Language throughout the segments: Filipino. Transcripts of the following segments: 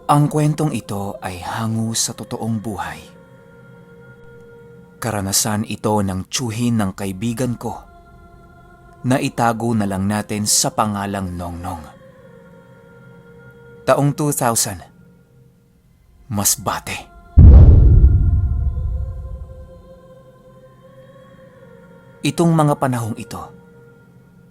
Ang kwentong ito ay hango sa totoong buhay. Karanasan ito ng tiyuhin ng kaibigan ko na itago na lang natin sa pangalang Nongnong. Taong 2000, Masbate. Itong mga panahong ito,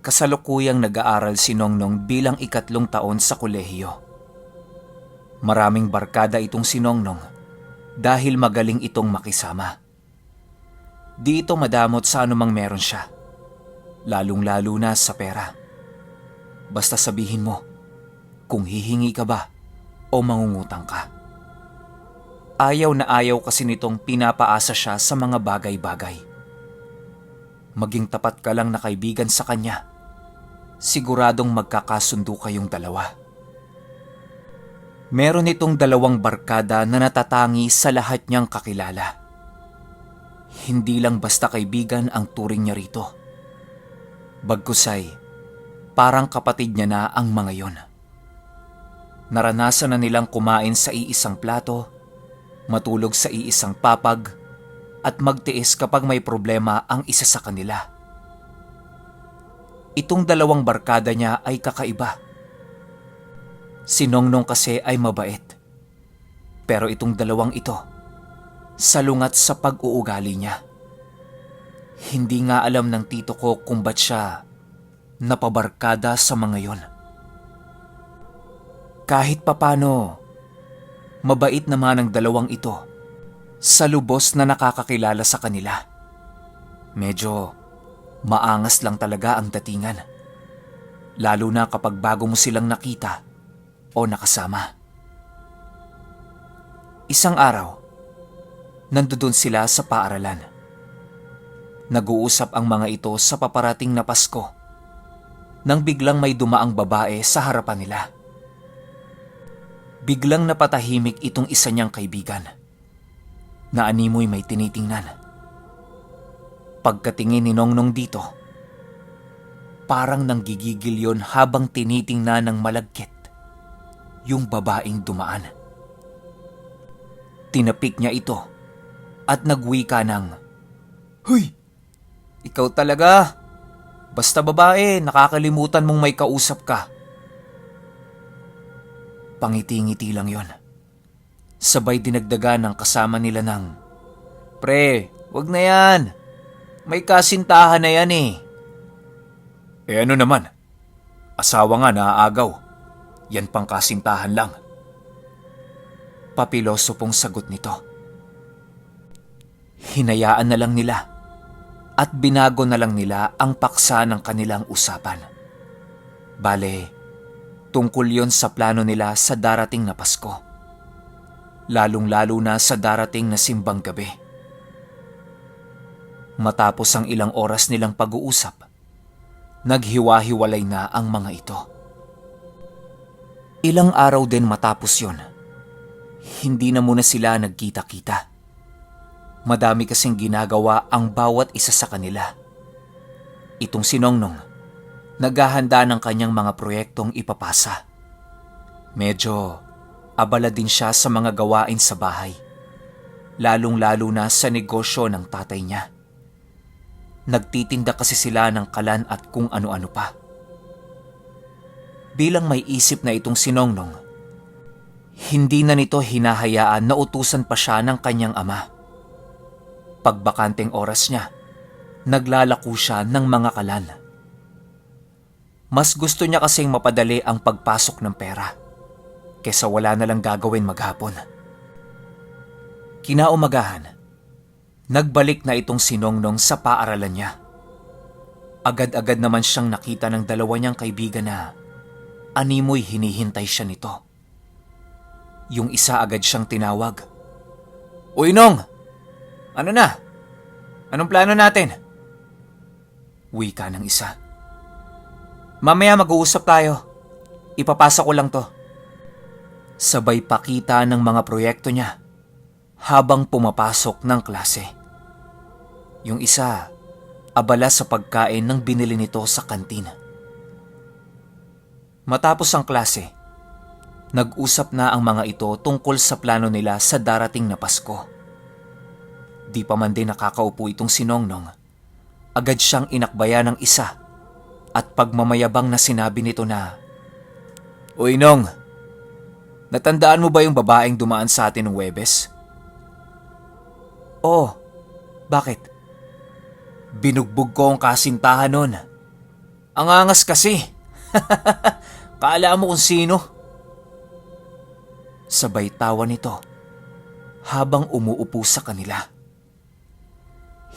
kasalukuyang nag-aaral si Nongnong bilang 3 taon sa kolehiyo. Maraming barkada itong si Nongnong dahil magaling itong makisama. Di ito madamot sa anumang meron siya, lalong-lalo na sa pera. Basta sabihin mo kung hihingi ka ba o mangungutang ka. Ayaw na ayaw kasi nitong pinapaasa siya sa mga bagay-bagay. Maging tapat ka lang na kaibigan sa kanya, siguradong magkakasundo kayong dalawa. Meron itong 2 barkada na natatangi sa lahat niyang kakilala. Hindi lang basta kaibigan ang turing niya rito. Bagkusay, parang kapatid niya na ang mga yon. Naranasan na nilang kumain sa iisang plato, matulog sa iisang papag, at magtiis kapag may problema ang isa sa kanila. Itong 2 barkada niya ay kakaiba. Si Nongnong kasi ay mabait. Pero itong 2 ito, salungat sa pag-uugali niya. Hindi nga alam ng tito ko kung ba't siya napabarkada sa mga yon. Kahit papano, mabait naman ang 2 ito sa lubos na nakakakilala sa kanila. Medyo maangas lang talaga ang datingan. Lalo na kapag bago mo silang nakita o nakasama. Isang araw, nandoon sila sa paaralan. Nag-uusap ang mga ito sa paparating na Pasko nang biglang may dumaang babae sa harapan nila. Biglang napatahimik itong isa niyang kaibigan na animoy may tinitingnan. Pagkatingin ni Nongnong dito, parang nanggigigil yon habang tinitingnan ng malagkit yung babaeng dumaan. Tinapik niya ito at nagwika ng, "Hoy! Ikaw talaga! Basta babae, nakakalimutan mong may kausap ka." Pangiti-ngiti lang yon. Sabay dinagdagan ng kasama nila ng, "Pre, wag na yan. May kasintahan na yan eh." "Eh ano naman? Asawa nga naaagaw. Yan pang kasintahan lang." Papiloso pong sagot nito. Hinayaan na lang nila at binago na lang nila ang paksa ng kanilang usapan. Bale, tungkol yon sa plano nila sa darating na Pasko. Lalong-lalo na sa darating na simbang gabi. Matapos ang ilang oras nilang pag-uusap, naghiwa-hiwalay na ang mga ito. Ilang araw din matapos yon, hindi na muna sila nagkita-kita. Madami kasing ginagawa ang bawat isa sa kanila. Itong si Nongnong, naghahanda ng kanyang mga proyektong ipapasa. Medyo abala din siya sa mga gawain sa bahay, lalong-lalo na sa negosyo ng tatay niya. Nagtitinda kasi sila ng kalan at kung ano-ano pa. Bilang may isip na itong si Nongnong, hindi na nito hinahayaan na utusan pa siya ng kanyang ama. Pagbakanteng oras niya, naglalako siya ng mga kalan. Mas gusto niya kasing mapadali ang pagpasok ng pera kesa wala na lang gagawin maghapon. Kinaumagahan, nagbalik na itong si Nongnong sa paaralan niya. Agad-agad naman siyang nakita ng 2 niyang kaibigan na animoy hinihintay siya nito. Yung isa agad siyang tinawag. "Uy Nong! Ano na? Anong plano natin?" Wika ng isa. "Mamaya mag-uusap tayo. Ipapasa ko lang to." Sabay pakita ng mga proyekto niya habang pumapasok ng klase. Yung isa, abala sa pagkain ng binili nito sa kantina. Matapos ang klase, Nag-usap na ang mga ito tungkol sa plano nila sa darating na Pasko. Di pa man din nakakaupo itong si Nongnong, agad siyang inakbaya ng isa at pagmamayabang na sinabi nito na, "Uy Nong, natandaan mo ba yung babaeng dumaan sa atin ng Huwebes?" "Oo, bakit?" "Binugbog ko ang kasintahan nun. Ang angas kasi. Kaala mo kung sino?" Sabay tawa nito habang umuupo sa kanila.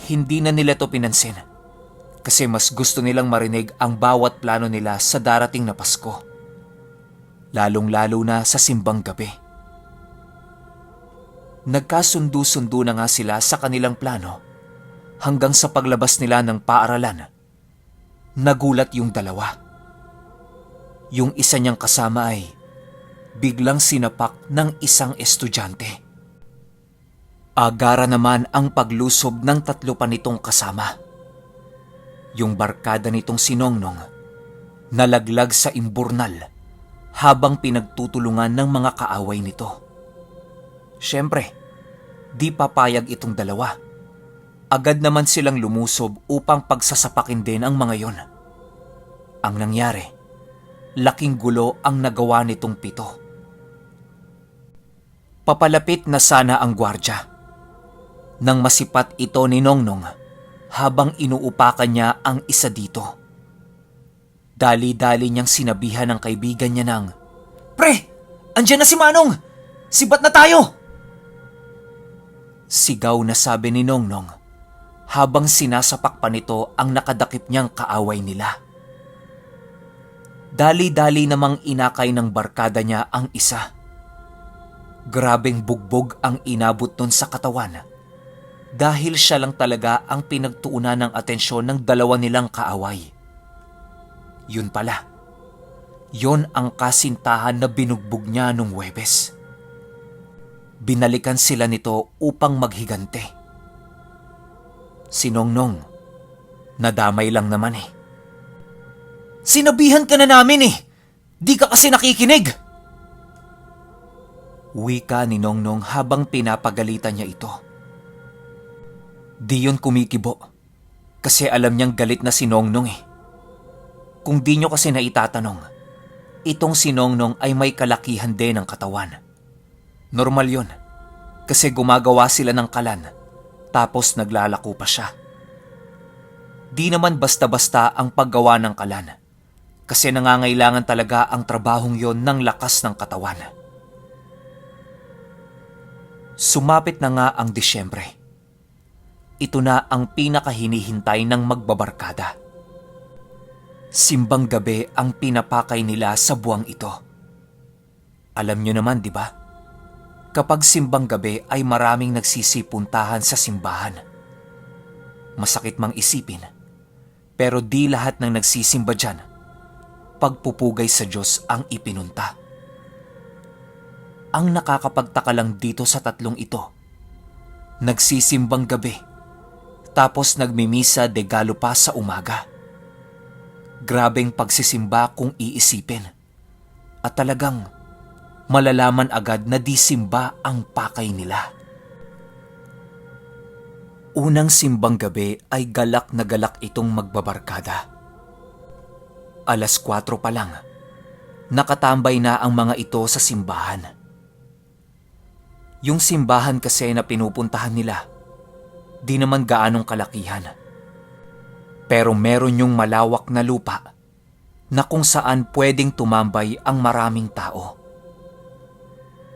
Hindi na nila to pinansin kasi mas gusto nilang marinig ang bawat plano nila sa darating na Pasko. Lalong-lalo na sa simbang gabi. Nagkasundo-sundo na nga sila sa kanilang plano hanggang sa paglabas nila ng paaralan. Nagulat yung dalawa. Yung isa niyang kasama ay biglang sinapak ng isang estudyante. Agara naman ang paglusob ng tatlo pa nitong kasama. Yung barkada nitong si Nongnong nalaglag sa imburnal habang pinagtutulungan ng mga kaaway nito. Siyempre, di papayag itong dalawa. Agad naman silang lumusob upang pagsasapakin din ang mga yon. Ang nangyari, laking gulo ang nagawa nitong pito. Papalapit na sana ang gwardya nang masipat ito ni Nongnong habang inuupakan niya ang isa dito. Dali-dali niyang sinabihan ng kaibigan niya ng, "Pre, andyan na si Manong! Sibat na tayo!" Sigaw na sabi ni Nongnong habang sinasapak pa nito ang nakadakip niyang kaaway nila. Dali-dali namang inakay ng barkada niya ang isa. Grabeng bugbog ang inabot nun sa katawan dahil siya lang talaga ang pinagtuunan ng atensyon ng dalawa nilang kaaway. Yun pala, yun ang kasintahan na binugbog niya nung Huwebes. Binalikan sila nito upang maghigante. Si Nongnong, nadamay lang naman eh. "Sinabihan ka na namin eh! Di ka kasi nakikinig!" Wika ni Nongnong habang pinapagalitan niya ito. Di yun kumikibo kasi alam niyang galit na si Nongnong eh. Kung di nyo kasi naitatanong, itong si Nongnong ay may kalakihan din ng katawan. Normal yun kasi gumagawa sila ng kalan tapos naglalako pa siya. Di naman basta-basta ang paggawa ng kalan kasi nangangailangan talaga ang trabahong yon ng lakas ng katawan. Sumapit na nga ang Disyembre. Ito na ang pinakahinihintay ng magbabarkada. Simbang gabi ang pinapakay nila sa buwang ito. Alam nyo naman, di ba? Kapag simbang gabi ay maraming nagsisipuntahan sa simbahan. Masakit mang isipin, pero di lahat ng nagsisimba dyan pagpupugay sa Diyos ang ipinunta. Ang nakakapagtaka lang dito sa tatlong ito, nagsisimbang gabi tapos nagmimisa de galo pa sa umaga. Grabeng pagsisimba kung iisipin at talagang malalaman agad na di simba ang pakay nila. Unang simbang gabi ay galak na galak itong magbabarkada. 4:00 pa lang, nakatambay na ang mga ito sa simbahan. Yung simbahan kasi na pinupuntahan nila, di naman gaanong kalakihan. Pero meron yung malawak na lupa na kung saan pwedeng tumambay ang maraming tao.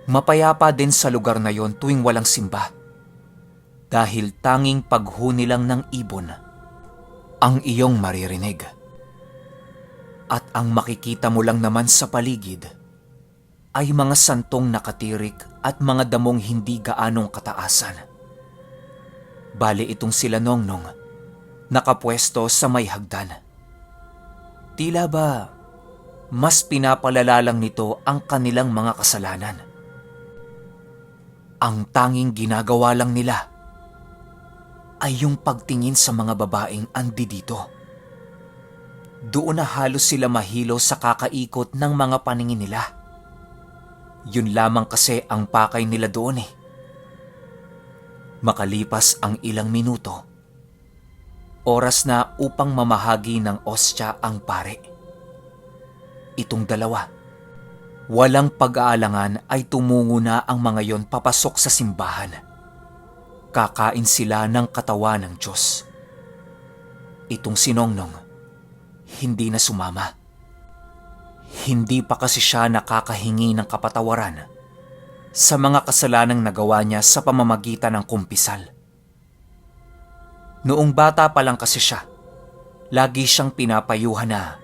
Mapayapa din sa lugar na yon tuwing walang simba dahil tanging paghuni lang ng ibon ang iyong maririnig. At ang makikita mo lang naman sa paligid ay mga santong nakatirik at mga damong hindi gaanong kataasan. Bale itong sila Nongnong, nakapwesto sa may hagdan. Tila ba mas pinapalala lang nito ang kanilang mga kasalanan. Ang tanging ginagawa lang nila ay yung pagtingin sa mga babaeng andi dito. Doon na halos sila mahilo sa kakaikot ng mga paningin nila. Yun lamang kasi ang pakay nila doon eh. Makalipas ang ilang minuto, oras na upang mamahagi ng ostya ang pare. Itong dalawa, walang pag-aalangan ay tumungo na ang mga yon papasok sa simbahan. Kakain sila ng katawan ng Diyos. Itong si Nongnong, hindi na sumama. Hindi pa kasi siya nakakahingi ng kapatawaran sa mga kasalanang nagawa niya sa pamamagitan ng kumpisal. Noong bata pa lang kasi siya, lagi siyang pinapayuhan na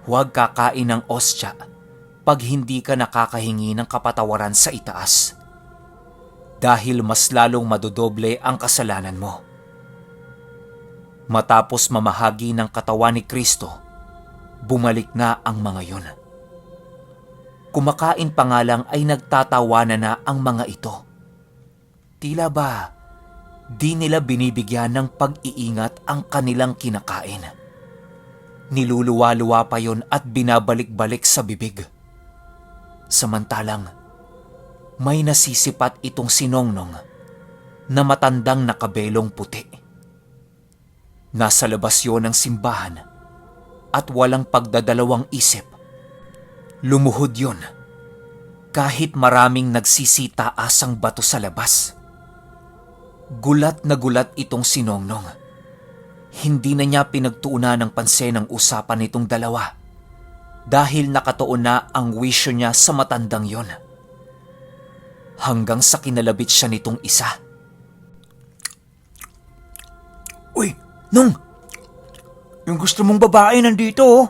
huwag kakain ng ostya pag hindi ka nakakahingi ng kapatawaran sa itaas. Dahil mas lalong madodoble ang kasalanan mo. Matapos mamahagi ng katawan ni Kristo, bumalik na ang mga yun. Kumakain pa nga lang ay nagtatawanan na ang mga ito. Tila ba, di nila binibigyan ng pag-iingat ang kanilang kinakain. Niluluwa-luwa pa yon at binabalik-balik sa bibig. Samantalang, may nasisipat itong si Nongnong na matandang nakabelong puti. Nasa labas yon ng simbahan at walang pagdadalawang isip. Lumuhod yon kahit maraming nagsisitaas ang bato sa labas. Gulat na gulat itong si Nongnong. Hindi na niya pinagtuunan ng pansin ang usapan nitong dalawa dahil nakatuon na ang wisyo niya sa matandang yon. Hanggang sa kinalabit siya nitong isa. Uy, Nong! Yung gusto mong babae nandito oh.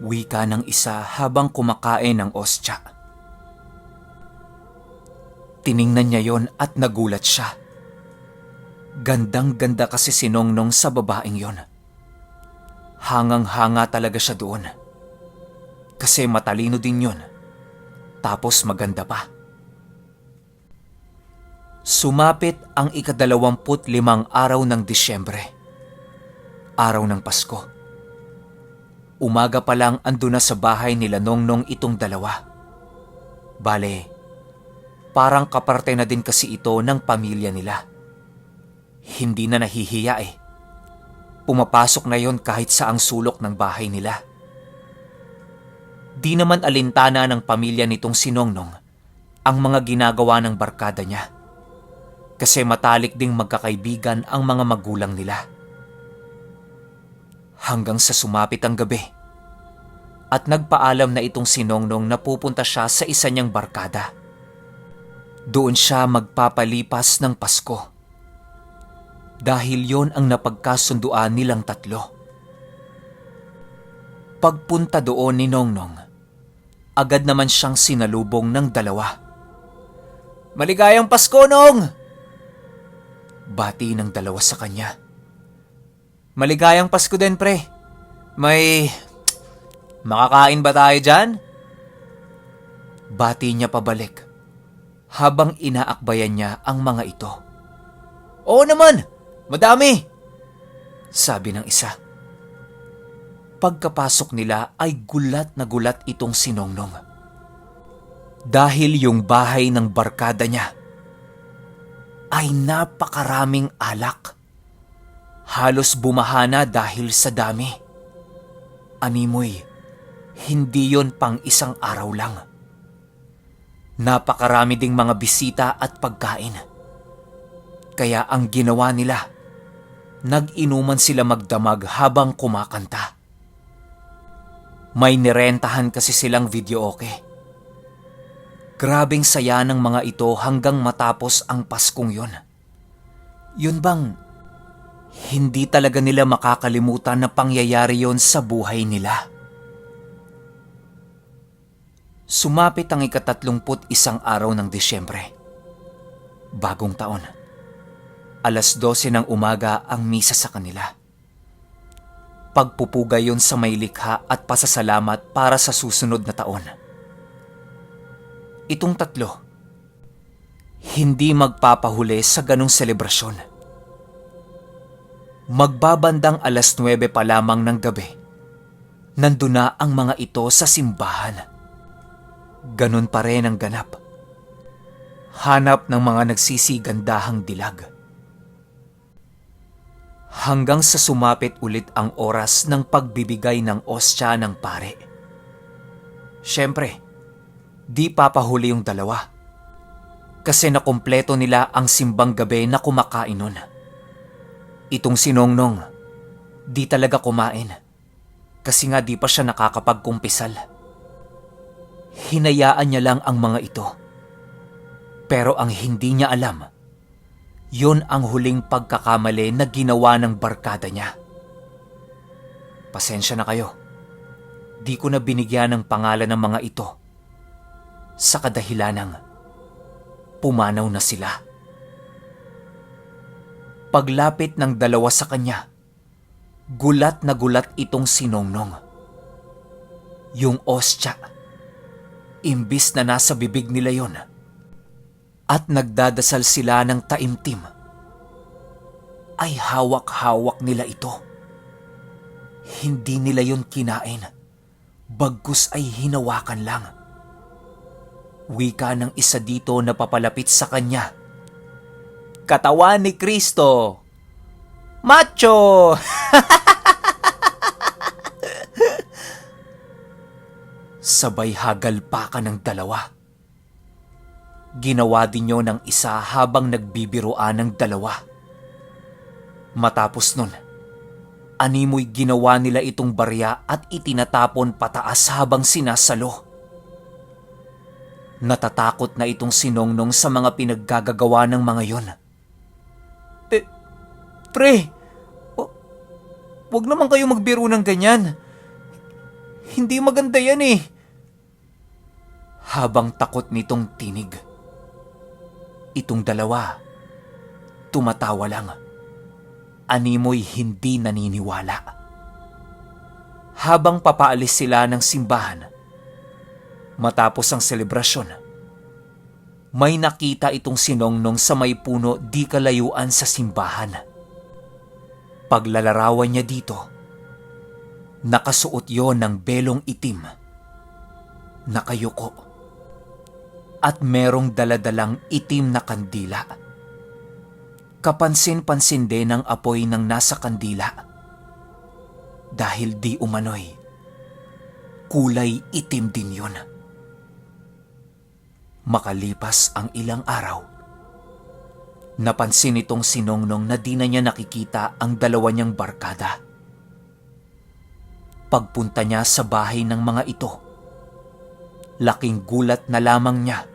Wika ng isa habang kumakain ng ostya. Tiningnan niya yon at nagulat siya. Gandang-ganda kasi si Nongnong sa babaeng yon. Hangang-hanga talaga siya doon. Kasi matalino din yon. Tapos maganda pa. Sumapit ang 25 araw ng Disyembre. Araw ng Pasko. Umaga pa lang andun na sa bahay nila Nongnong itong dalawa. Bale, parang kaparte na din kasi ito ng pamilya nila. Hindi na nahihiya eh. Pumapasok na yon kahit saang sulok ng bahay nila. Di naman alintana ng pamilya nitong si Nongnong ang mga ginagawa ng barkada niya. Kasi matalik ding magkakaibigan ang mga magulang nila. Hanggang sa sumapit ang gabi at nagpaalam na itong si Nongnong na pupunta siya sa isa niyang barkada. Doon siya magpapalipas ng Pasko. Dahil yon ang napagkasunduan nilang tatlo. Pagpunta doon ni Nongnong, agad naman siyang sinalubong ng dalawa. Maligayang Pasko, Nong! Bati ng dalawa sa kanya. Maligayang Pasko din, pre. May makakain ba tayo dyan? Bati niya pabalik habang inaakbayan niya ang mga ito. Oo naman, madami, sabi ng isa. Pagkapasok nila ay gulat na gulat itong si Nongnong. Dahil yung bahay ng barkada niya ay napakaraming alak. Halos bumahana dahil sa dami. Animoy, hindi yon pang isang araw lang. Napakarami ding mga bisita at pagkain. Kaya ang ginawa nila, nag-inuman sila magdamag habang kumakanta. May nirentahan kasi silang videoke. Grabing saya ng mga ito hanggang matapos ang Paskong yon. Yun bang hindi talaga nila makakalimutan na pangyayari yon sa buhay nila. Sumapit ang 31 araw ng Disyembre. Bagong taon. 12:00 ng umaga ang misa sa kanila. Pagpupugay yon sa may likha at pasasalamat para sa susunod na taon. Itong tatlo, hindi magpapahuli sa ganong selebrasyon. Magbabandang 9:00 pa lamang ng gabi, nandun na ang mga ito sa simbahan. Ganun pa rin ang ganap. Hanap ng mga nagsisigandahang dilag. Hanggang sa sumapit ulit ang oras ng pagbibigay ng ostya ng pare. Siyempre, di papahuli yung dalawa. Kasi nakumpleto nila ang simbang gabi na kumakain nun. Itong si Nongnong, di talaga kumain. Kasi nga di pa siya nakakapagkumpisal. Hinayaan niya lang ang mga ito. Pero ang hindi niya alam, yun ang huling pagkakamali na ginawa ng barkada niya. Pasensya na kayo. Di ko na binigyan ng pangalan ng mga ito. Sa kadahilanang pumanaw na sila. Paglapit ng dalawa sa kanya, gulat na gulat itong si Nongnong. Yung ostya, imbis na nasa bibig nila yon, at nagdadasal sila ng taimtim, ay hawak-hawak nila ito. Hindi nila yon kinain, bagkus ay hinawakan lang. Wika ng isa dito na papalapit sa kanya. Katawan ni Kristo! Macho! Sabay hagalpakan ng dalawa. Ginawa din yun ng isa habang nagbibiroan ng dalawa. Matapos nun, animoy ginawa nila itong barya at itinatapon pataas habang sinasalo. Natatakot na itong si Nongnong sa mga pinaggagawa ng mga yon. Pre, wag naman kayo magbiro ng ganyan. Hindi maganda yan eh. Habang takot nitong tinig, itong dalawa, tumatawa lang. Animoy hindi naniniwala. Habang papaalis sila ng simbahan, matapos ang selebrasyon, may nakita itong si Nongnong sa may puno di kalayuan sa simbahan. Paglalarawan niya dito, nakasuot yon ng belong itim, nakayuko, at merong daladalang itim na kandila. Kapansin-pansin din ang apoy ng nasa kandila. Dahil di umano'y, kulay itim din yun. Makalipas ang ilang araw, napansin itong si Nongnong na di na niya nakikita ang dalawa niyang barkada. Pagpunta niya sa bahay ng mga ito, laking gulat na lamang niya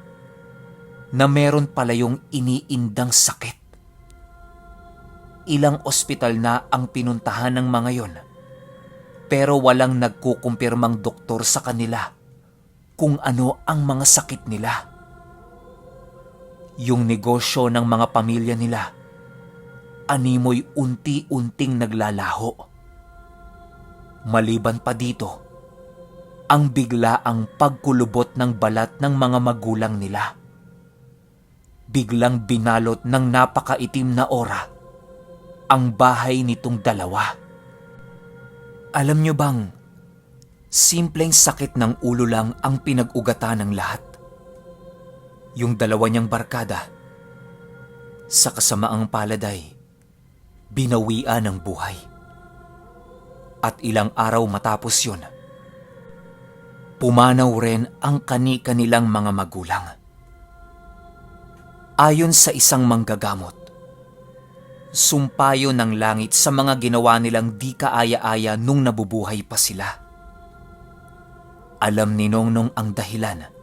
na meron pala yung iniindang sakit. Ilang ospital na ang pinuntahan ng mga yon, pero walang nagkukumpirmang doktor sa kanila kung ano ang mga sakit nila. Yung negosyo ng mga pamilya nila, animoy unti-unting naglalaho. Maliban pa dito, ang biglaang pagkulubot ng balat ng mga magulang nila. Biglang binalot ng napakaitim na aura ang bahay nitong dalawa. Alam nyo bang, simpleng sakit ng ulo lang ang pinag-ugatan ng lahat. Yung dalawa niyang barkada, sa kasamaang palad ay binawian ng buhay. At ilang araw matapos yun, pumanaw rin ang kani-kanilang mga magulang. Ayon sa isang manggagamot, sumpayo ng langit sa mga ginawa nilang di kaaya-aya nung nabubuhay pa sila. Alam ni Nongnong ang dahilan,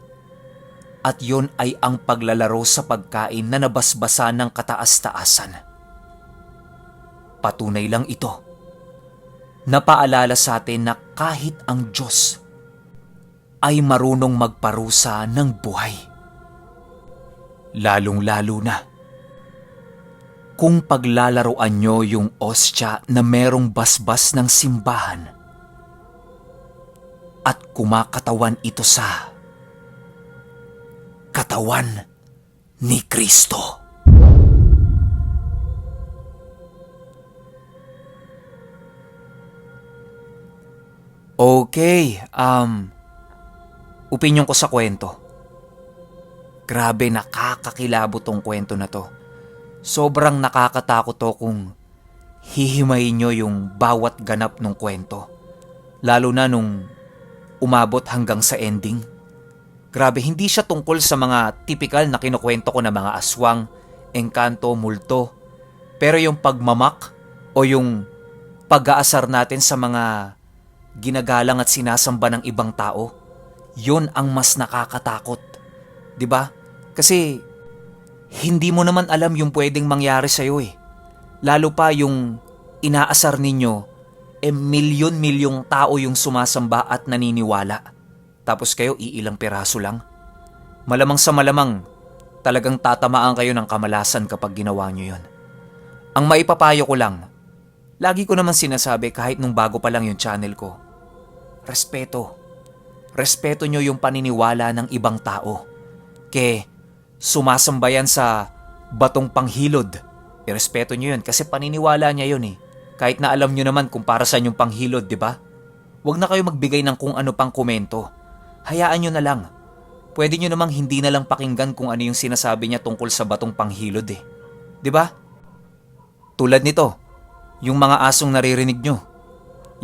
at yon ay ang paglalaro sa pagkain na nabasbasa ng kataas-taasan. Patunay lang ito, napaalala sa atin na kahit ang Diyos ay marunong magparusa ng buhay. Lalong-lalo na kung paglalaroan nyo yung ostya na merong basbas ng simbahan at kumakatawan ito sa katawan ni Kristo. Okay, opinyon ko sa kwento. Grabe, nakakakilabot tong kwento na to. Sobrang nakakatakot to kung hihimayin nyo yung bawat ganap ng kwento. Lalo na nung umabot hanggang sa ending. Grabe, hindi siya tungkol sa mga typical na kinukwento ko na mga aswang, engkanto, multo. Pero yung pagmamak o yung pag-aasar natin sa mga ginagalang at sinasamba ng ibang tao, yun ang mas nakakatakot. 'Di ba? Kasi hindi mo naman alam yung pwedeng mangyari sa'yo eh. Lalo pa yung inaasar ninyo, milyon-milyong tao yung sumasamba at naniniwala. Tapos kayo iilang piraso lang. Malamang sa malamang, talagang tatamaan kayo ng kamalasan kapag ginawa nyo yun. Ang maipapayo ko lang, lagi ko naman sinasabi kahit nung bago pa lang yung channel ko, respeto. Respeto nyo yung paniniwala ng ibang tao. Sumasambayan sa batong panghilod. Irespeto nyo yun kasi paniniwala niya yun eh. Kahit na alam nyo naman kung para saan yung panghilod, di ba? Huwag na kayo magbigay ng kung ano pang komento. Hayaan nyo na lang. Pwede nyo namang hindi na lang pakinggan kung ano yung sinasabi niya tungkol sa batong panghilod eh. Di ba? Tulad nito, yung mga asong naririnig nyo.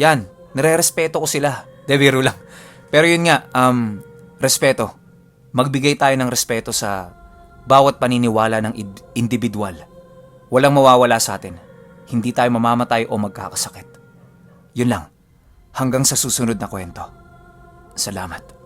Yan, nire-respeto ko sila. De, biro lang. Pero yun nga, respeto. Magbigay tayo ng respeto sa bawat paniniwala ng individual. Walang mawawala sa atin. Hindi tayo mamamatay o magkakasakit. Yun lang. Hanggang sa susunod na kwento. Salamat.